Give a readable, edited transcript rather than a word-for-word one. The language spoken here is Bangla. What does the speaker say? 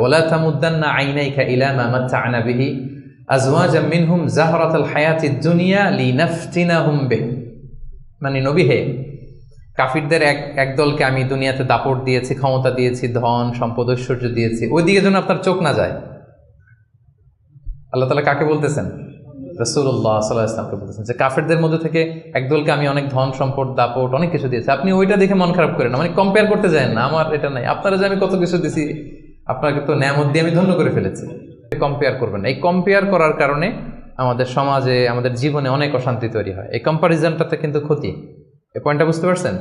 ওয়ালা তামুদ্দান্না আইনাইকা ইলা মা মাত্তা'না বিহি আজওয়াজাম মিনহুম যাহরাতাল হায়াতিদ দুনিয়া লিনাফতিনাহুম বিহি। মানে নবী হে, কাফিরদের এক দলকে আমি দুনিয়াতে দাপট দিয়েছি, ক্ষমতা দিয়েছি, ধন সম্পদ ঐশ্বর্য দিয়েছি, ওইদিকে যেন আপনার চোখ না যায়। আল্লাহ তাআলা কাকে বলতেছেন? রাসূলুল্লাহ সাল্লাল্লাহু আলাইহি ওয়াসাল্লামকে বলতেছেন যে কাফেরদের মধ্যে থেকে একদলকে আমি অনেক ধন সম্পদ দাপট অনেক কিছু দিয়েছি, আপনি ওইটা দেখে মন খারাপ করেন না, মানে কম্পেয়ার করতে যান না, আমার এটা নাই, আপনারা যে আমি কত কিছু দিছি, আপনাকে তো নেয়ামত দিয়ে আমি ধন্য করে ফেলেছি, কম্পেয়ার করবেন না। এই কম্পেয়ার করার কারণে আমাদের সমাজে আমাদের জীবনে অনেক অশান্তি তৈরি হয়। এই কম্পারিজনটাতে কিন্তু ক্ষতি। এই পয়েন্টটা বুঝতে পারছেন?